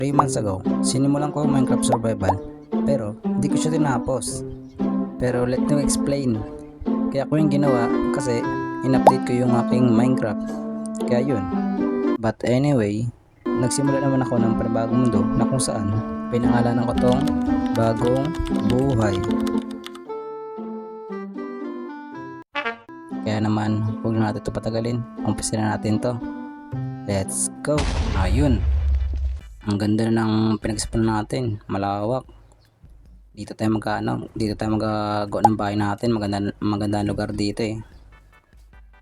3 months ago, sinimulan ko Minecraft Survival, pero di ko siya tinapos. Pero let me explain. Kaya ko yung ginawa kasi in-update ko yung aking Minecraft. Kaya yun. But anyway, nagsimula naman ako ng panibagong mundo na kung saan pinangalanan ko tong Bagong Buhay. Kaya naman, huwag na natin ito patagalin. Umpisa na natin to. Let's go! Ayun. Ang ganda ng pinag-spawn natin. Malawak. Dito tayo dito tayo magagawa ng bahay natin. Maganda ang lugar dito eh.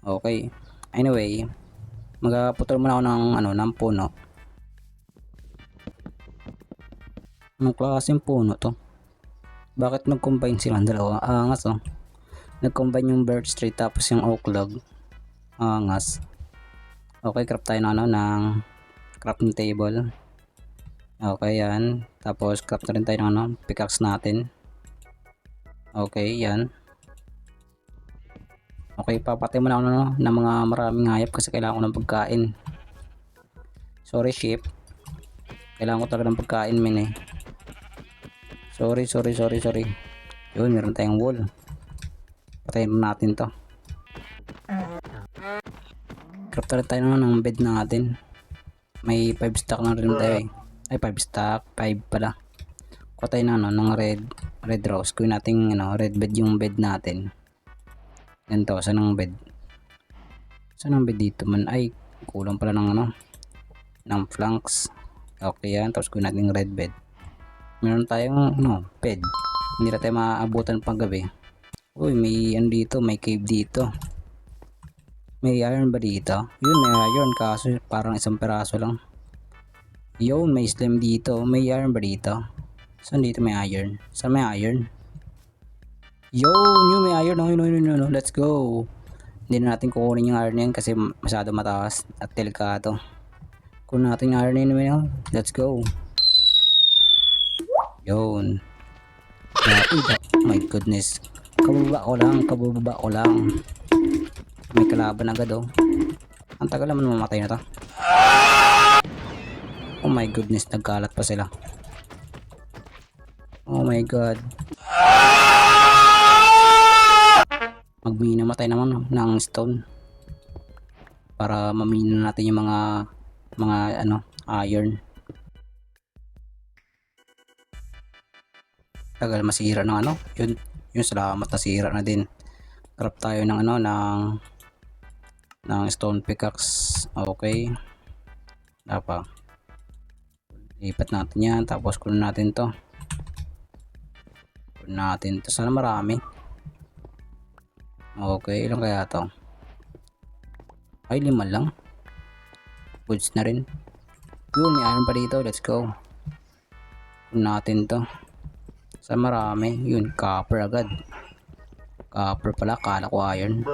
Okay. Anyway, magputol muna ako ng puno. Anong klaseng puno to? Bakit nag-combine silang dalawa? Angas oh. Nag-combine yung birch tree tapos yung oak log. Angas. Okay, craft tayo ng crafting table. Okay, yan. Tapos craft na rin tayo ng pickaxe natin. Okay, yan. Okay, papatay muna ako ng mga maraming hayop kasi kailangan ko ng pagkain. Sorry, sheep. Kailangan ko talaga ng pagkain, men eh. Sorry. Yun, meron tayong wool. Patayin natin to. Craft na rin tayo ng bed natin. May 5 stack na rin tayo eh. Ay 5 stack, 5 pala. Kuha tayo ng red rose. Kunin natin red bed yung bed natin. Ganito, saan ang bed? Saan ang bed dito man? Ay, kulang pala ng flanks. Okay yan, tapos kunin natin red bed. Meron tayong bed. Hindi na tayo maabutan pang gabi. Uy, may dito, may cave dito. May iron ba dito? Yun, may iron kaso parang isang peraso lang. Yun, may slime dito. May iron ba dito? Saan dito may iron? Saan may iron? Yun, may iron. No. Let's go. Hindi na natin kukunin yung iron yan kasi masyado mataas at delikado. Kunin natin yung iron yan. Let's go. Yun. Oh my goodness. Kababa ko lang. May kalaban agad oh. Ang tagal naman mamatay na to. Oh my goodness, nagkalat pa sila. Oh my god. Namatay naman ng stone. Para mamina natin yung mga iron. Tagal masira ng yun salamat nasira na din. Craft tayo ng stone pickaxe. Okay. Dapat lipat natin yan, tapos kunin natin to. Sana marami. Okay, ilang kaya to? Ay, 5 lang. Goods na rin. Yun, may iron pa dito. Let's go. Kunin natin to. Sana marami. Yun, copper agad. Copper pala, kala ko iron.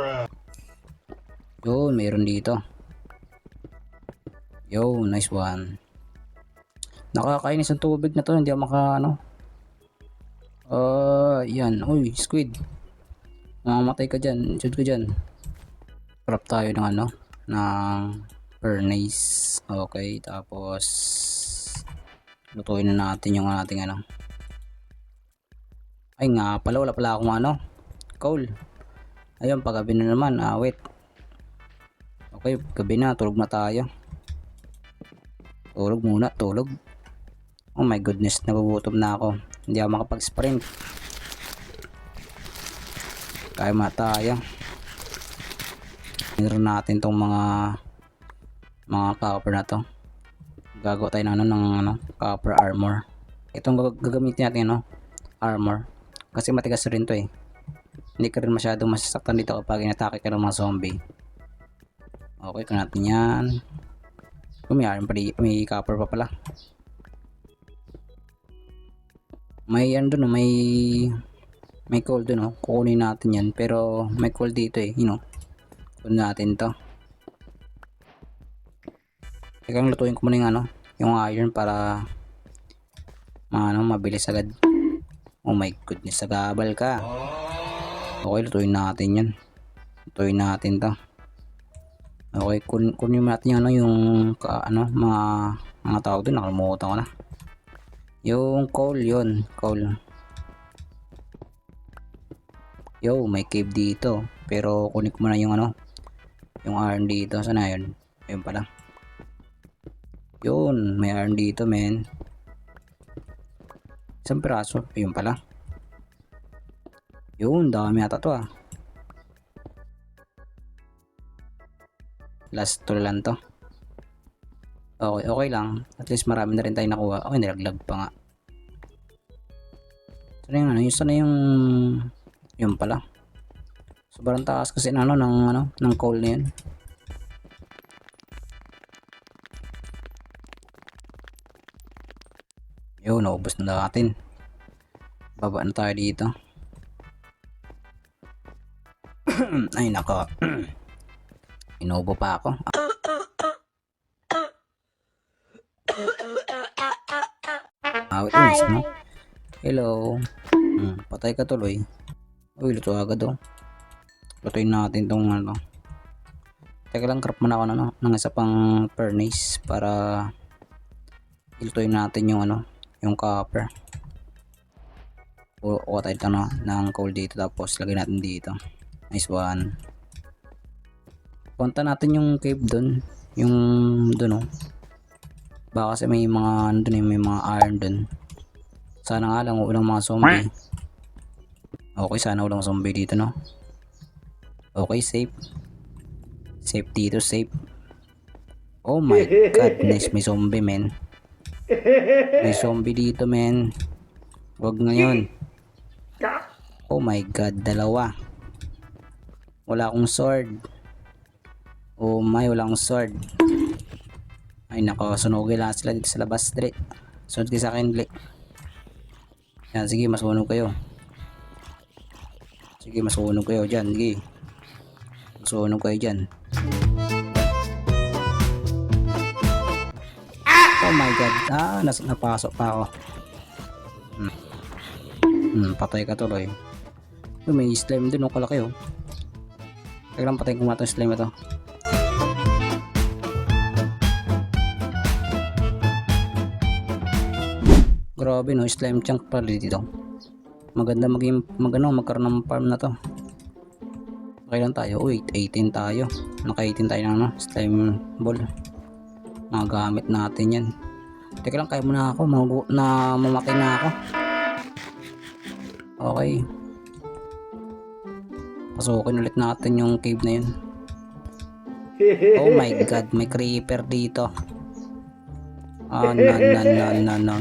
Yun, mayroon dito. Yo, nice one. Nakakainis ang tubig na to, hindi ako yan. Uy, squid. Mamamatay ka dyan, shoot ka dyan. Craft tayo ng furnace. Okay, tapos lutuin na natin yung ating Ay nga pala, wala pala akong coal. Ayun, paggabi na naman. Wait. Okay, gabi na, tulog na tayo. Tulog muna, tulog. Oh my goodness, nagugutom na ako. Hindi ako makapag-sprint. Kaya tayo. Meron natin tong mga copper na to. Gagawa tayo ng copper armor. Itong gagamitin natin armor. Kasi matigas rin to eh. Hindi ka rin masyadong masasaktan dito kapag inatake ka ng mga zombie. Okay, kung natin yan. May copper pa pala. May may coal dun kukunin natin yan, pero may coal dito eh, kunin natin to. Teka, lutuin ko muna yung iron para mabilis agad. Oh my goodness, sagabal ka. Okay, lutuin natin yan. Lutuin natin to. Okay, kunin natin yung mga Mga tawag doon, nakalimutan ko na. Yung coal, yun. Coal. Yo, may cave dito. Pero kunin ko muna yung ano, yung iron dito. Sana yun? Ayun pala. Yun, may iron dito, men. Isang piraso. Ayun pala. Yun, dami ata to ah. Last tool lang to. Okay, okay lang. At least marami na rin tayo nakuha. Okay, nilaglag pa nga. Sana yung ano, sana yung yun pala. Sobrang taas kasi ng coal na yun. Yun, naubos na natin. Baba na tayo dito. Ay nako. Inubo pa ako. Witness, no? Hello. Patay ka tuloy. Uy, luto agad oh. Lutuin natin tong ano. Teka lang, crop muna ako ng isa pang furnace para ilutuin natin yung ano, yung copper. O tayo ito ng coal dito, tapos lagay natin dito. Nice one. Punta natin yung cave dun, yung dun oh. Baka kasi may mga andun may mga iron dun. Sana nga lang walang mga zombie. Okay, sana walang zombie dito, no? Okay, safe. Safe dito, safe. Oh my goodness, may zombie, men. May zombie dito, men. Wag ngayon. Oh my god, dalawa. Wala akong sword. Oh my, wala akong sword. Ay nako, sunugin lang sila dito sa labas, dre. Sunod kayo sa akin, dre. Yan, sige, masunog kayo. Sige, masunog kayo dyan, sige. Masunog kayo dyan. Oh my god, napasok pa ako. Patay ka tuloy. May slime dun, kalaki oh. Kaya lang patayin ko nga itong slime ito. Grabe no, slime chunk pala dito. Maganda magkaroon ng farm na to. Okay lang tayo. Uy, 18 tayo. Naka 18 tayo ng slime ball. Nagagamit natin yan. Teka lang, kaya muna ako. Mamatay na ako. Okay. Pasukin ulit natin yung cave na yun. Oh my god, may creeper dito.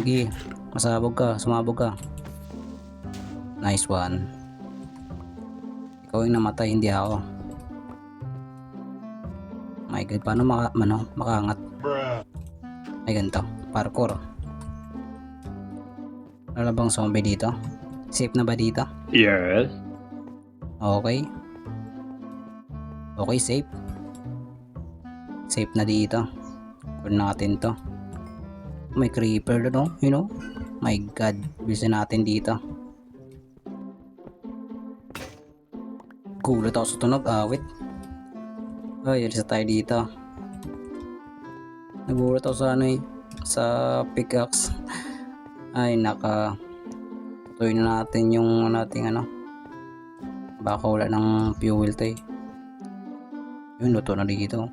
Gi. Masabog ka, sumabog ka. Nice one. Ikaw yung namatay, hindi ako. My god, paano makaangat? Ay ganito, parkour. Wala bang zombie dito? Safe na ba dito? Yes. Okay. Okay, safe. Safe na dito. Kunin natin to. May creeper doon, no? You know? My god, bilisan natin dito. Gulat ako sa tunog, awit. Ay, isa tayo dito. Nagulat ako sa sa pickaxe. Ay, tutuin na natin yung nating baka wala ng fuel to eh. Yun, luto na dito.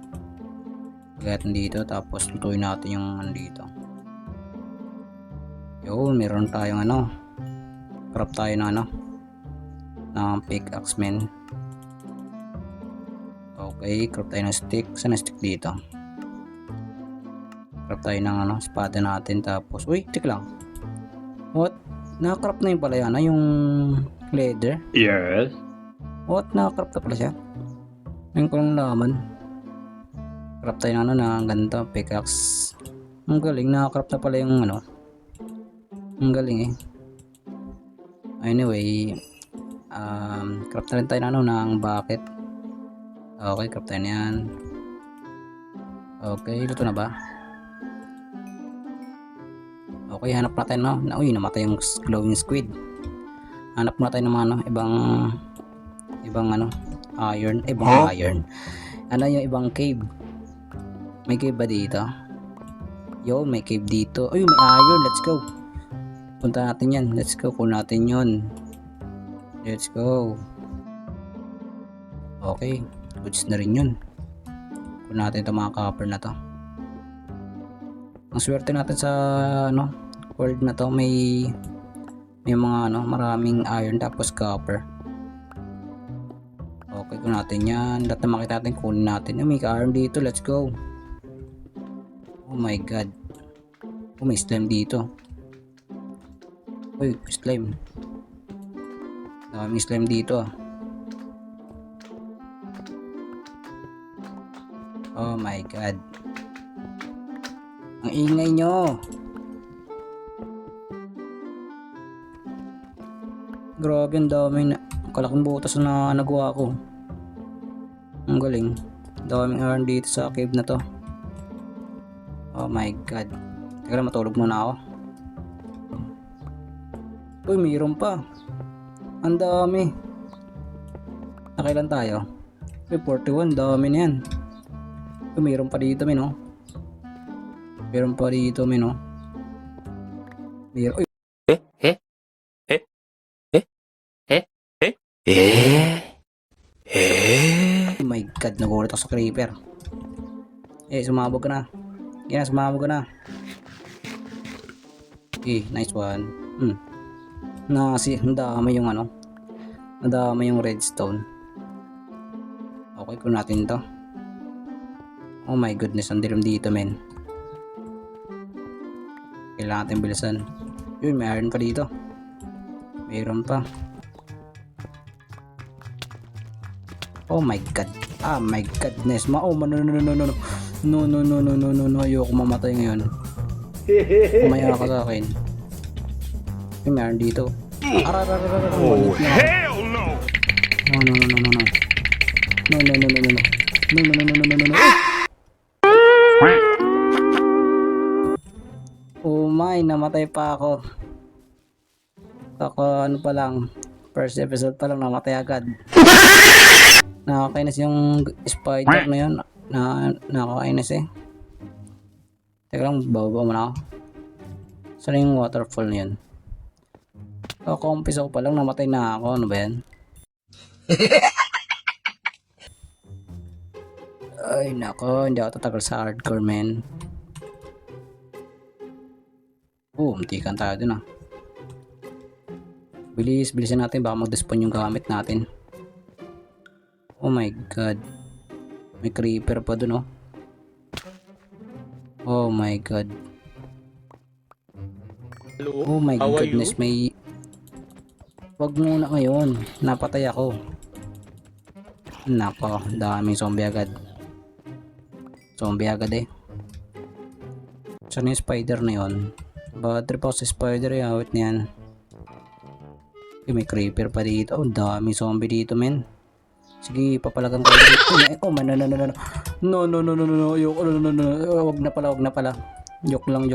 Lagyan dito, tapos lutuin natin yung dito. Yun, meron tayong crop tayo ng ng pickaxe, men. Okay, crop tayo ng stick. Saan stick dito? Crop tayo ng espada natin, tapos uy, tik lang. What? Naka-crop na yun pala yan, yung leather. Yes. What? Naka-crop na pala siya. Ngayon ko lang naman. Crop tayo ng ganito, pickaxe. Ang galing, naka-crop na pala yung ang galing eh. Anyway, crop na rin tayo ng bucket. Okay, crop tayo na yan. Okay, luto na ba? Okay, hanap natin uy, namatay yung glowing squid. Hanap na tayo ng mga ibang iron, iron. Yung ibang cave. May cave ba dito? Yo, may cave dito. Ay, may iron. Let's go. Punta natin yan. Let's go. Kunin natin yun. Let's go. Okay. Goods na rin yun. Kunin natin itong mga copper na to. Ang swerte natin sa ano, world na to, may mga ano, maraming iron tapos copper. Okay, kunin natin yan. Lahat na makita natin, kunin natin. May iron dito. Let's go. Oh my god. Oh, may slime dito. Uy, slime. Daming slime dito ah. Oh my god. Ang ingay nyo. Grabe, ang dami na. Kalaking butas na nagawa ko. Ang galing. Daming iron dito sa cave na to. Oh my god. Teka lang, matulog muna ako. Uy, mayroon pa. Ang dami. Nakailan tayo? Uy, 41. Dami na yan. Uy, mayroon pa dito, men, oh. Mayroon pa dito, men, oh. Mayroon. Uy. Oh my god, nagulat ako sa creeper. Sumabog ka na. Yan, sumabog ka na. Nice one. Nadama yung ano. Nadama yung redstone. Okay, kunin natin to. Oh my goodness, ang dilim dito, men. Kailangan natin bilisan. Yun, may iron pa dito. Mayroon pa. Oh my god. Ah, my goodness. No. Ayoko mamatay ngayon. Kumaya ka sa akin. May meron dito. Oh, hell no! No. Oh my, namatay pa ako. Ano pa lang. First episode pa lang, namatay agad. Nakakainis yung spider na yun. Nakakainis eh. Teka lang, bababa muna ako. Saan yung waterfall na yun? Kumpis ako pa lang, namatay na ako. Ano ba yan? Ay nako, hindi ako tatagal sa hardcore, men. Muntikan tayo dun ah. Bilisan natin, baka mag-despawn yung gamit natin. Oh my god. May creeper pa dun oh. Oh my god. Hello? Oh my How are goodness, you? may... Wag muna ngayon. Napatay ako. Nako, daming zombie agad. Zombie agad eh. Saan yung spider na yun? Bad trip ako sa spider eh. Awit na yan. May creeper pa dito. Oh, daming zombie dito, men. Sige, papalagan ko dito. Oh, man, no. Ayoko, no. Wag na pala. Joke lang.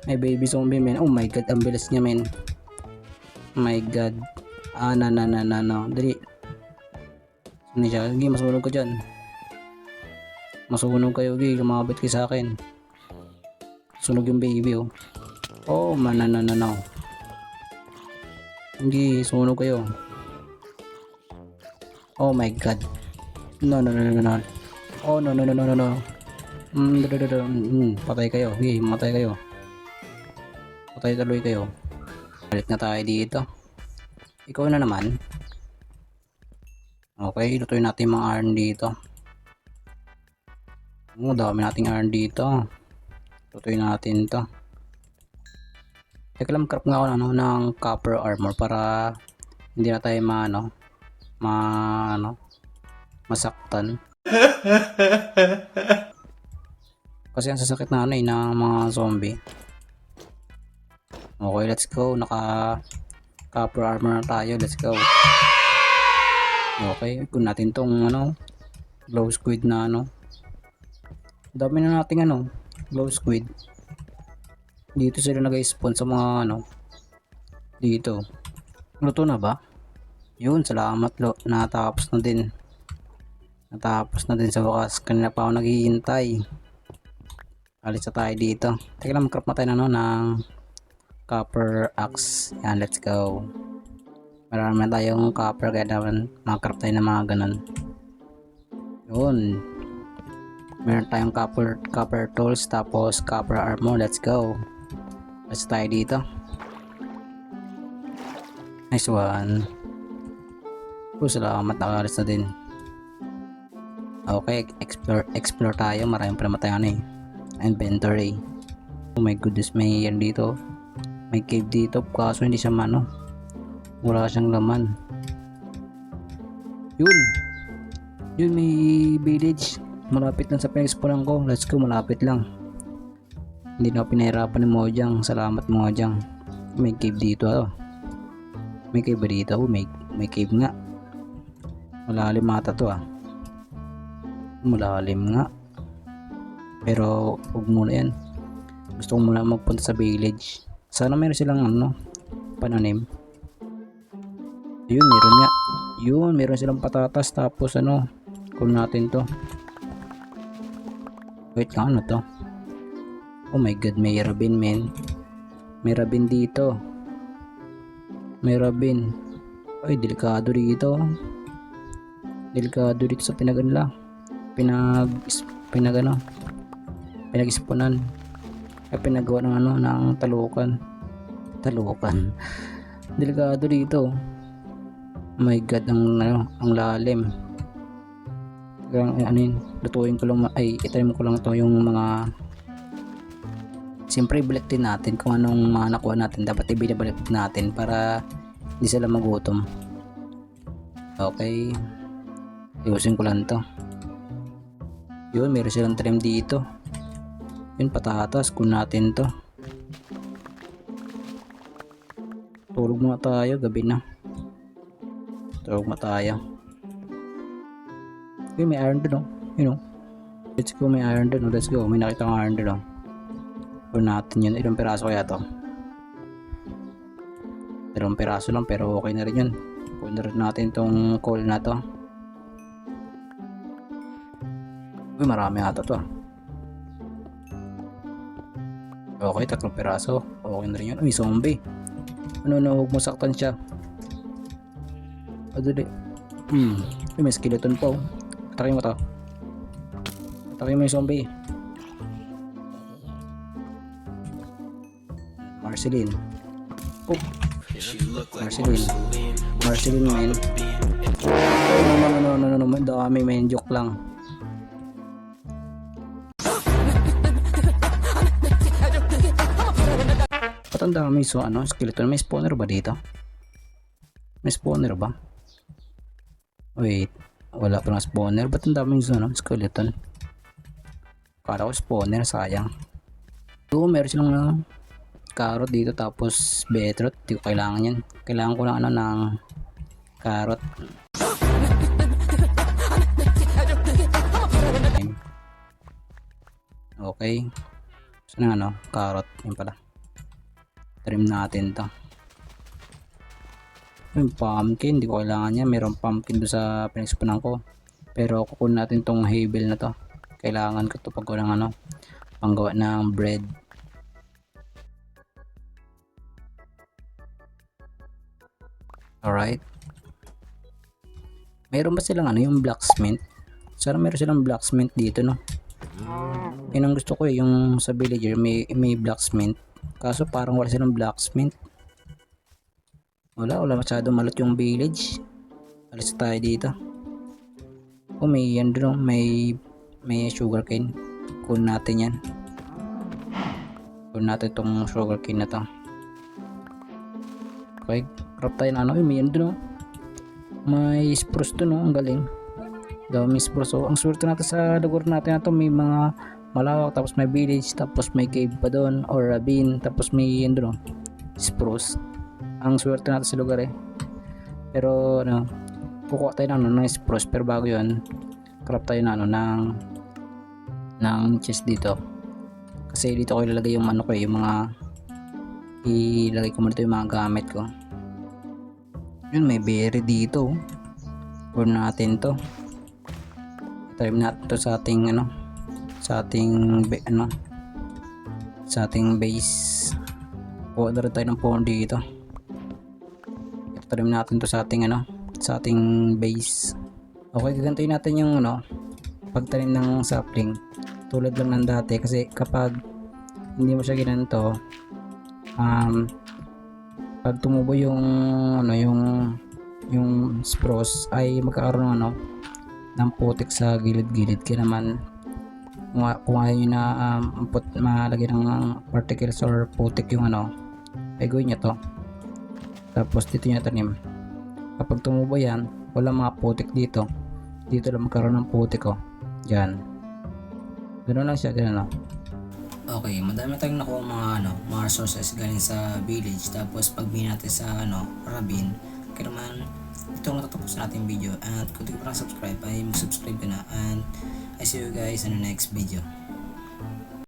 May baby zombie, men. Oh my god, ang bilis niya, men. Oh my god. No. Dali. Sino siya? Sige, masunog ko dyan. Masunog kayo, okay. Lumabit kayo sa akin. Sunog yung baby, oh. Oh, man, no. Hindi, sunog kayo. Oh my god. No. Oh, no. Patay kayo. Okay, matay kayo. Patay tuloy kayo. Balik na tayo dito. Ikaw na naman. Okay, lutuin natin mga iron dito. Oh, dami nating iron dito. Lutuin natin to. Teka lang, craft nga ako ng copper armor para hindi na tayo masaktan. Kasi ang sasakit na ng mga zombie. Okay, let's go. Naka copper armor na tayo. Let's go. Okay, kung natin tong glow squid na dami na nating glow squid. Dito sila nag-spawn sa mga dito. Luto na ba? Yun, salamat natapos na din. Natapos na din sa wakas. Kanina pa ako naghihintay. Alis na tayo dito. Teka lang, mag-craft na tayo ng, ano, ng copper axe. Yan, let's go. Marami na tayong copper kaya naman mag-craft tayo ng mga ganun. Yun. Meron tayong copper tools tapos copper armor. Let's go. Let's tayo dito. Nice one. Salamat, nakalis na din. Okay, explore tayo. Maraming pala tayo ano eh. Inventory. Oh my goodness, may yan dito. May cave dito. Kaso hindi siya mano. Wala siyang laman. Yun. Yun, may village. Malapit lang sa pinag-spawnan ko. Let's go, malapit lang. Hindi na ako pinahirapan ni Mojang. Salamat Mojang. May cave dito. Oh. May cave ba dito? Oh, may cave nga. Malalim mata to ah. Malalim nga. Pero huwag muna yan. Gusto ko muna magpunta sa village. Sana meron silang ano, pananim. Yun, meron nga. Yun, meron silang patatas. Tapos ano, kung natin to. Wait lang, ano to? Oh my god, may rabin men. May rabin dito. May rabin. Ay, delikado dito. Delikado dito sa pinag-ano. Pinag-isponan. Ay, pinagawa ng ano, ng talukan. Delikado dito. Oh my god, ang lalim. Ano yun, lutuin ko lang, itanim ko lang to yung mga, siyempre ibalik din natin kung anong mga nakuha natin, dapat ibinabalik natin para hindi sila magutom. Okay, ayusin ko lang to. Yun, meron silang trim dito. Yun, patatas, kun natin to. Tulog muna tayo, gabi na. Tulog muna tayo. Yun, may iron dun, oh. You know. Let's go, may iron dun, oh. Let's go, may nakita kong iron dun, oh. Kun natin yun. Ilang piraso kaya to? Ilang piraso lang, pero okay na rin yun. Kunin na rin natin tong coal na to. Uy, marami ata to, ah. Okay, 3 piraso. Okay na rin yun. Uy, zombie. Ano, huwag mo saktan siya. Adali. Uy, may skeleton pa, oh. Atakin mo to. Atakin mo yung zombie. Marceline. Oh. Marceline, man. No. Dami, man. Joke lang. Ba't ang dami skeleton? May spawner ba dito? May spawner ba? Wait. Wala pa ng spawner. Ba't ang daming skeleton? Kala ko spawner, sayang. Oo, meron silang carrot dito tapos beetroot. Hindi ko kailangan yan. Kailangan ko lang ng carrot. Okay. Saan carrot. Yan pala. Trim natin to. Yung pumpkin, hindi ko kailangan niya. Mayroong pumpkin doon sa pinagsipunan ko. Pero kukunin natin tong havel na to. Kailangan ko to pag walang panggawa ng bread. Alright. Mayroon ba silang yung blacksmith? Sana meron silang blacksmith dito, no? Yun ang gusto ko yung sa villager may blacksmith. Kaso parang wala silang blacksmith. Wala masyado malot yung village. Alis tayo dito. Oh, may yan doon, may sugarcane. Kunin natin yan. Kunin natin tong sugarcane na to. Okay, craft tayo na may yan doon. May spruce doon, ang galing. Dami spruce. So, ang swerte natin sa lugar natin na to, may mga malawak, tapos may village, tapos may cave pa doon, or ravine, tapos may yan doon, spruce. Ang swerte natin sa lugar eh. Pero kukuha tayo ng spruce, pero bago yun craft tayo ng chest dito, kasi dito ko ilalagay yung yung mga ilagay ko muna dito yung mga gamit ko. Yun, may berry dito. Kunin natin to, try natin to sa ating sa ating sa ating base. Kuha na rin tayo ng phone dito. Itanim natin to sa ating sa ating base. Okay, gagantuin natin yung pagtanim ng sapling. Tulad lang ng dati, kasi kapag hindi mo siya ginanto, pag tumubo yung yung spruce ay magkakaroon ng putik sa gilid-gilid. Kaya naman kung ayaw nyo na malagyan ng particles or putik yung ay gawin nyo to, tapos dito nyo tanim. Kapag tumubo yan, wala mga putik dito lang magkaroon ng putik dyan. Ganoon lang siya, gano'n. Okay, madami tayong nakuha mga resources galing sa village. Tapos pag-bin natin sa Rabin, kaya naman ito ang natatapusin natin video. At kung di ka pa subscribe ay mag-subscribe ka na. And I see you guys in the next video.